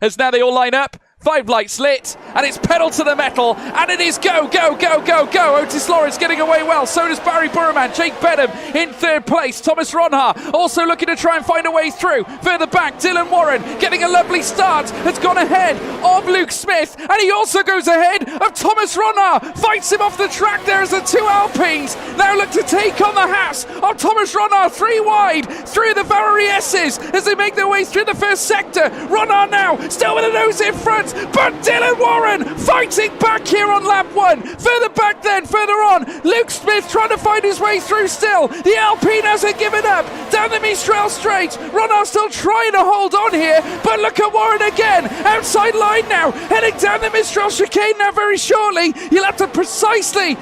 as now they all line up. 5 lights lit, and it's pedal to the metal, and it is go, go, go, go, go. Otis Lawrence getting away well, so does Barry Burman. Jake Benham in 3rd place. Thomas Ronha also looking to try and find a way through. Further back, Dylan Warren getting a lovely start, has gone ahead of Luke Smith, and he also goes ahead of Thomas Ronha. Fights him off the track there as the 2 Alpines now look to take on the Haas of Thomas Ronha. 3 wide through the Varieses as they make their way through the first sector. Ronha now still with a nose in front, but Dylan Warren fighting back here on lap 1. Further back then, further on, Luke Smith trying to find his way through still. The Alpine hasn't given up. Down the Mistral straight, Ronha still trying to hold on here, but look at Warren again. Outside line now, heading down the Mistral chicane now very shortly. You'll have to precisely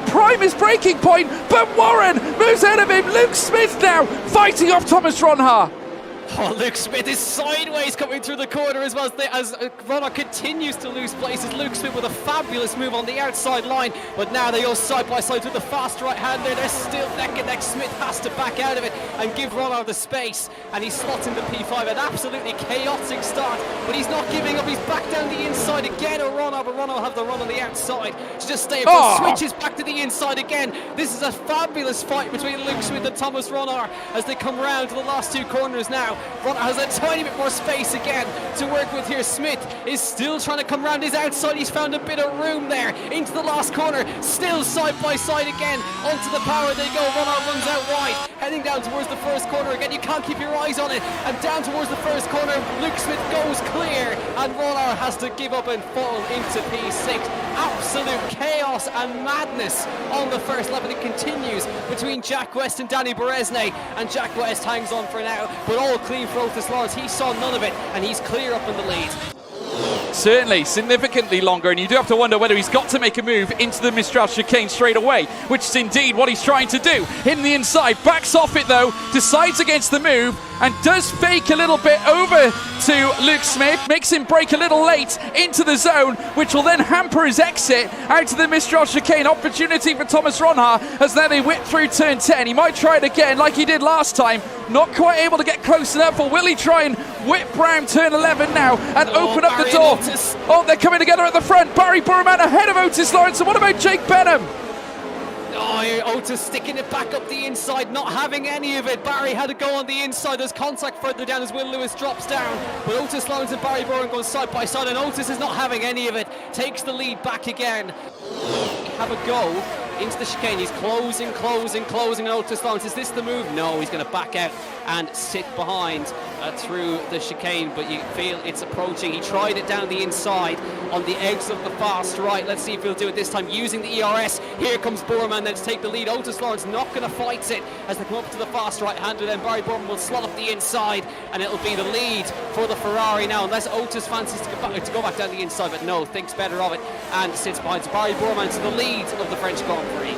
prime his braking point, but Warren moves ahead of him. Luke Smith now fighting off Thomas Ronha. Oh, Luke Smith is sideways coming through the corner as well as Ronha continues to lose places. Luke Smith with a fabulous move on the outside line, but now they go side by side with the fast right-hander. They're still neck and neck. Smith has to back out of it and give Ronha the space, and he slots into P5. An absolutely chaotic start, but he's not giving up. He's back down the inside again of Ronha, but Ronha will have the run on the outside to just stay up. Switches back to the inside again. This is a fabulous fight between Luke Smith and Thomas Ronha as they come round to the last 2 corners now. Ronha has a tiny bit more space again to work with here. Smith is still trying to come around his outside. He's found a bit of room there into the last corner. Still side by side again. Onto the power they go. Ronha runs out wide, heading down towards the first corner again. You can't keep your eyes on it. And down towards the first corner, Luke Smith goes clear, and Ronha has to give up and fall into P6. Absolute chaos and madness on the first lap, and it continues between Jack West and Danny Beresne, and Jack West hangs on for now, but all clean for Otis Lawrence. He saw none of it, and he's clear up in the lead. Certainly, significantly longer, and you do have to wonder whether he's got to make a move into the Mistral chicane straight away, which is indeed what he's trying to do. Hitting the inside, backs off it though, decides against the move, and does fake a little bit over to Luke Smith, makes him brake a little late into the zone, which will then hamper his exit out to the Mistral chicane. Opportunity for Thomas Ronha as now they whip through turn 10. He might try it again like he did last time, not quite able to get close enough, or will he try and whip round turn 11 now and open up the door? Oh, they're coming together at the front. Barry Burman ahead of Otis Lawrence, and what about Jake Benham? Oh, Otis sticking it back up the inside, not having any of it. Barry had to go on the inside. There's contact further down as Will Lewis drops down. But Otis Lawrence and Barry Burman going side by side, and Otis is not having any of it. Takes the lead back again. Have a go into the chicane. He's closing. Otis Lawrence, is this the move? No, he's going to back out and sit behind through the chicane, but you feel it's approaching. He tried it down the inside on the exit of the fast right. Let's see if he'll do it this time using the ERS. Here comes Burman then to take the lead. Otis Lawrence not going to fight it as they come up to the fast right-hander. Then Barry Burman will slot up the inside, and it'll be the lead for the Ferrari now, unless Otis fancies to go back down the inside, but no, thinks better of it and sits behind. So Barry Burman to the lead of the French Grand Prix.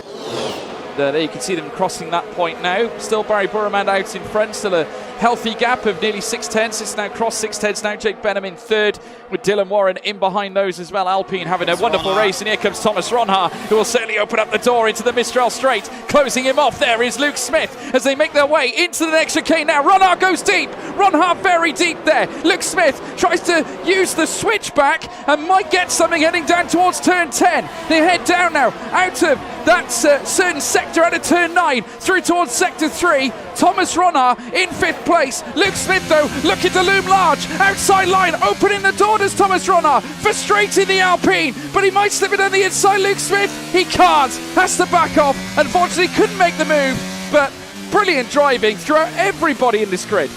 There you can see them crossing that point now. Still Barry Burman out in front, still a healthy gap of nearly 6/10. It's now crossed 6/10. Now Jake Benham in 3rd with Dylan Warren in behind those as well. Alpine having a wonderful race, and here comes Thomas Ronha, who will certainly open up the door into the Mistral straight. Closing him off there is Luke Smith as they make their way into the next chicane now. Ronha goes deep. Ronha very deep there. Luke Smith tries to use the switchback and might get something heading down towards turn 10. They head down now out of that certain sector, out of turn 9 through towards sector 3. Thomas Ronha in 5th place. Luke Smith though looking to loom large. Outside line, opening the door does Thomas Ronha, frustrating the Alpine, but he might slip it on the inside. Luke Smith, he can't, has to back off. Unfortunately couldn't make the move, but brilliant driving throughout everybody in this grid.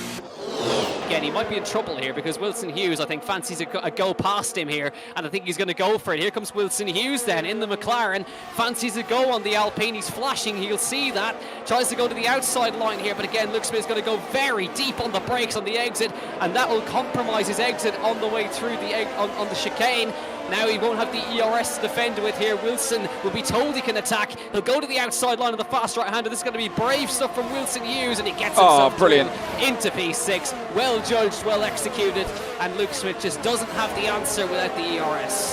Again, he might be in trouble here because Wilson Hughes, I think, fancies a go past him here, and I think he's going to go for it. Here comes Wilson Hughes then in the McLaren, fancies a go on the Alpine. He's flashing, he'll see that, tries to go to the outside line here, but again, Luke Smith's going to go very deep on the brakes on the exit, and that will compromise his exit on the way through on the chicane. Now he won't have the ERS to defend with here. Wilson will be told he can attack. He'll go to the outside line of the fast right-hander. This is going to be brave stuff from Wilson Hughes, and he gets himself brilliant into P6. Well judged, well executed, and Luke Smith just doesn't have the answer without the ERS.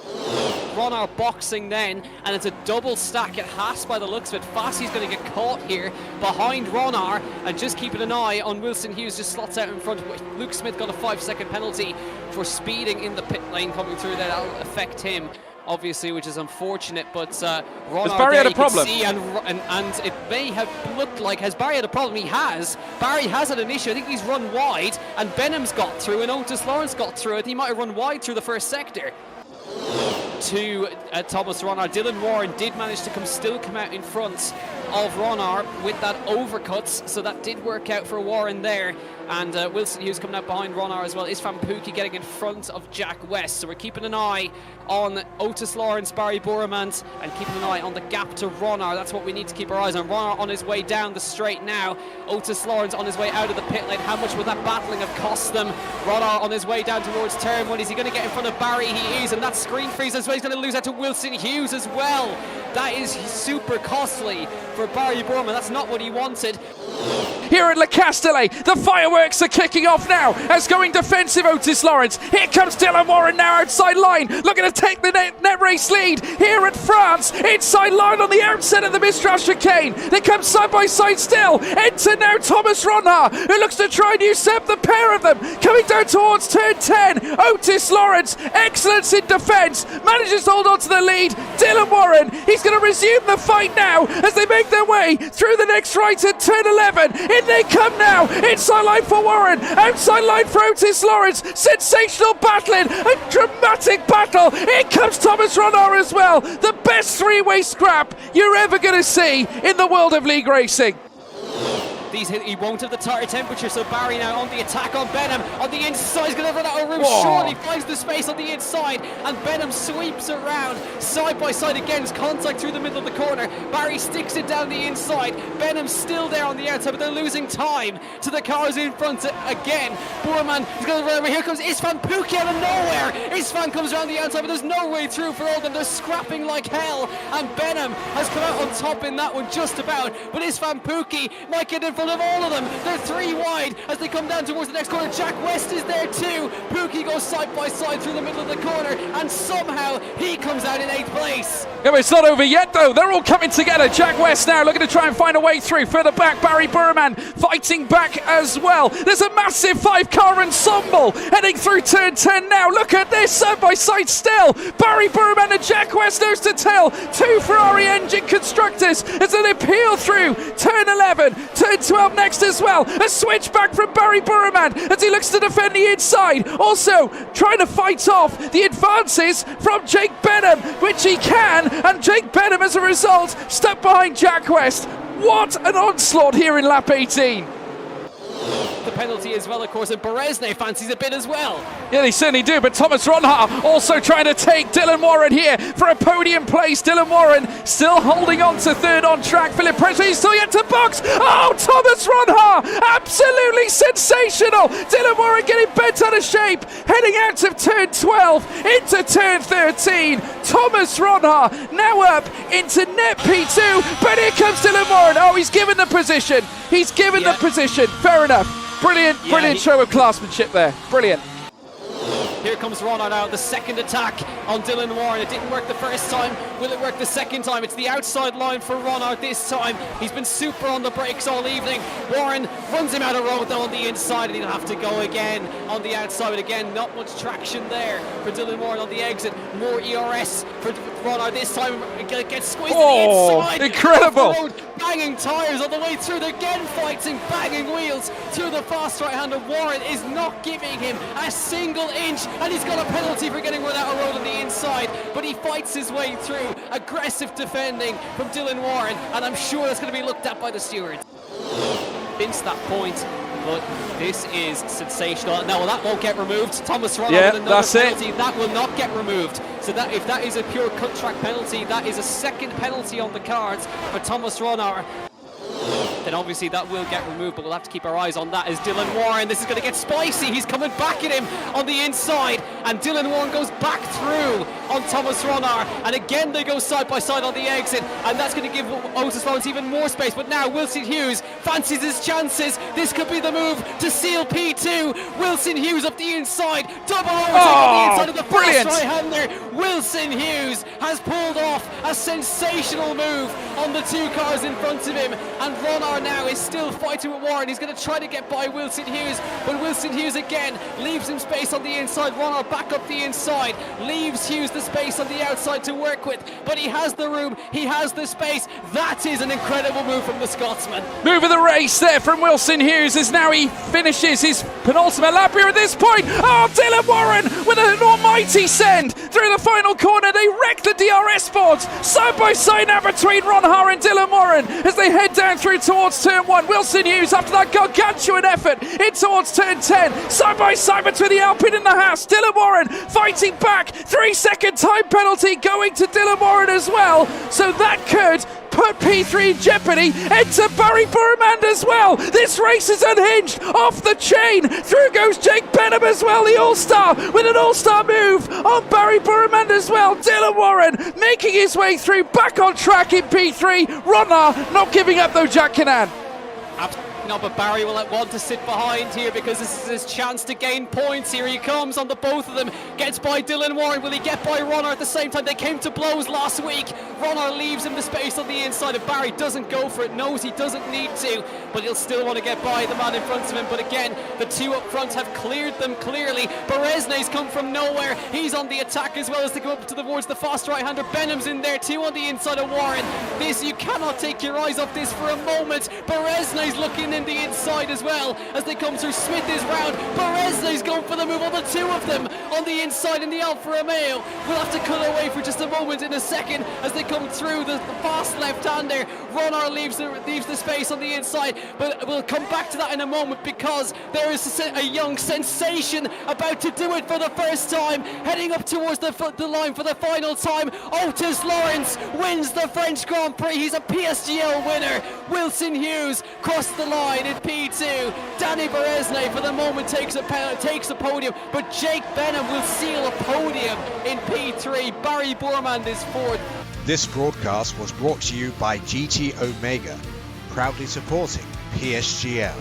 Ronar boxing then, and it's a double stack at Haas by the looks of it. Fassi's going to get caught here behind Ronar, and just keeping an eye on Wilson Hughes, just slots out in front. Luke Smith got a 5-second penalty for speeding in the pit lane coming through there. That'll affect him, obviously, which is unfortunate, but Ronar Barry there, had a problem. see, and it may have looked like, has Barry had a problem? He has. Barry has had an issue. I think he's run wide, and Benham's got through, and Otis Lawrence got through it. He might have run wide through the first sector. To Thomas Ronar. Dylan Warren did manage to still come out in front of Ronar with that overcuts, so that did work out for Warren there. And Wilson Hughes coming out behind Ronar as well. Isfan Pookie getting in front of Jack West. So we're keeping an eye on Otis Lawrence, Barry Burmant, and keeping an eye on the gap to Ronar. That's what we need to keep our eyes on. Ronar on his way down the straight now. Otis Lawrence on his way out of the pit lane. How much will that battling have cost them? Ronar on his way down towards turn 1. Is he going to get in front of Barry? He is, and that screen freeze as well. He's going to lose out to Wilson Hughes as well. That is super costly for Barry Burman. That's not what he wanted. Here at Le Castellet, the fireworks are kicking off now as going defensive Otis Lawrence. Here comes Dylan Warren now outside line, looking to take the net race lead here at France. Inside line on the outset of the Mistral chicane. They come side by side still. Enter now Thomas Ronha, who looks to try and usurp the pair of them. Coming down towards turn 10, Otis Lawrence, excellence in defence, manages to hold on to the lead. Dylan Warren, he's going to resume the fight now as they make their way through the next right at turn 11. In they come now, inside line for Warren, outside line for Otis Lawrence. Sensational battling, a dramatic battle. Here comes Thomas Ronha as well. The best three-way scrap you're ever going to see in the world of league racing. He won't have the tire temperature, so Barry now on the attack on Benham. On the inside, he's going to run out of room. Surely finds the space on the inside, and Benham sweeps around side by side again. Contact through the middle of the corner. Barry sticks it down the inside. Benham's still there on the outside, but they're losing time to the cars in front again. Boorman is going to run over. Here comes Isfan Pookie out of nowhere. Isfan comes around the outside, but there's no way through for all of them. They're scrapping like hell, and Benham has come out on top in that one just about, but Isfan Pookie might get in front of all of them. They're three wide as they come down towards the next corner. Jack West is there too. Pookie goes side by side through the middle of the corner, and somehow he comes out in 8th place. Yeah, but it's not over yet though. They're all coming together. Jack West now looking to try and find a way through. Further back, Barry Burman fighting back as well. There's a massive 5-car ensemble heading through turn 10 now. Look at this, side by side still. Barry Burman and Jack West nose to tail. Two Ferrari engine constructors as they peel through turn 11, turn 12 next as well. A switch back from Barry Burman as he looks to defend the inside. Also trying to fight off the advances from Jake Benham, which he can, and Jake Benham as a result stuck behind Jack West. What an onslaught here in lap 18. The penalty as well, of course, and Beresne fancies a bit as well. Yeah, they certainly do, but Thomas Ronha also trying to take Dylan Warren here for a podium place. Dylan Warren still holding on to third on track. Philip Presley still yet to box. Oh, Thomas Ronha, absolutely sensational. Dylan Warren getting bent out of shape, heading out of turn 12 into turn 13. Thomas Ronha now up into net P2, but here comes Dylan Warren. Oh, he's given the position. He's given the position. Fair enough. Brilliant show of classmanship there. Brilliant. Here comes Ronar now, the second attack on Dylan Warren. It didn't work the first time. Will it work the second time? It's the outside line for Ronar this time. He's been super on the brakes all evening. Warren runs him out of road though on the inside, and he'll have to go again on the outside. But again, not much traction there for Dylan Warren on the exit. More ERS for Ronar this time. Gets squeezed to the inside. Incredible. Banging tyres on the way through. They're again fighting, banging wheels to the fast right-hander. Warren is not giving him a single inch, and he's got a penalty for getting run out of road on the inside, but he fights his way through. Aggressive defending from Dylan Warren, and I'm sure that's going to be looked at by the stewards. Since that point, but this is sensational. No, well, that won't get removed. Thomas Ronald with another penalty. That will not get removed. So that if that is a pure cut track penalty, that is a second penalty on the cards for Thomas Ronald. Then obviously that will get removed, but we'll have to keep our eyes on that as Dylan Warren. This is going to get spicy. He's coming back at him on the inside, and Dylan Warren goes back through on Thomas Ronnar, and again they go side by side on the exit, and that's going to give Otis Lawrence even more space. But now Wilson Hughes fancies his chances. This could be the move to seal P2. Wilson Hughes up the inside, double overtake on the inside of the Brilliant. fast right-hander. Wilson Hughes has pulled off a sensational move on the two cars in front of him, and Ronar now is still fighting with Warren. He's going to try to get by Wilson Hughes, but Wilson Hughes again leaves him space on the inside. Ronar back up the inside, leaves Hughes the space on the outside to work with, but he has the room, he has the space. That is an incredible move from the Scotsman. Move of the race there from Wilson Hughes as now he finishes his penultimate lap here at this point. Oh, Dylan Warren with an almighty send through the final corner. They wreck the DRS boards side by side now between Ronhar and Dylan Warren as they head down through towards turn 1. Wilson Hughes after that gargantuan effort in towards turn 10. Side by side between the Alpine and the Haas. Dylan Warren fighting back. 3-second time penalty going to Dylan Warren as well. So that could put P3 in jeopardy. Enter Barry Burman as well. This race is unhinged, off the chain. Through goes Jake Benham as well, the All-Star, with an All-Star move on Barry Burman as well. Dylan Warren making his way through, back on track in P3. Ronar not giving up though, Jack Canan. No, but Barry will want to sit behind here because this is his chance to gain points. Here he comes on the both of them. Gets by Dylan Warren. Will he get by Ronar at the same time? They came to blows last week. Ronar leaves him the space on the inside. If Barry doesn't go for it, knows he doesn't need to, but he'll still want to get by the man in front of him. But again, the two up front have cleared them clearly. Beresnay's come from nowhere. He's on the attack as well as they go up towards the fast right-hander. Benham's in there too on the inside of Warren. This, you cannot take your eyes off this for a moment. Beresnay's looking in the inside as well as they come through. Smith is round. Beresnay's going for the move on the two of them on the inside in the Alfa Romeo. We'll have to cut away for just a moment in a second as they come through the fast left-hander. Ronar leaves the space on the inside, but we'll come back to that in a moment because there is a young sensation about to do it for the first time, heading up towards the line for the final time. Otis Lawrence wins the French Grand Prix. He's a PSGL winner. Wilson Hughes crossed the line in P2. Danny Beresnay for the moment takes a podium, but Jake Benham will seal a podium in P3. Barry Burman is fourth. This broadcast was brought to you by GT Omega, proudly supporting PSGL.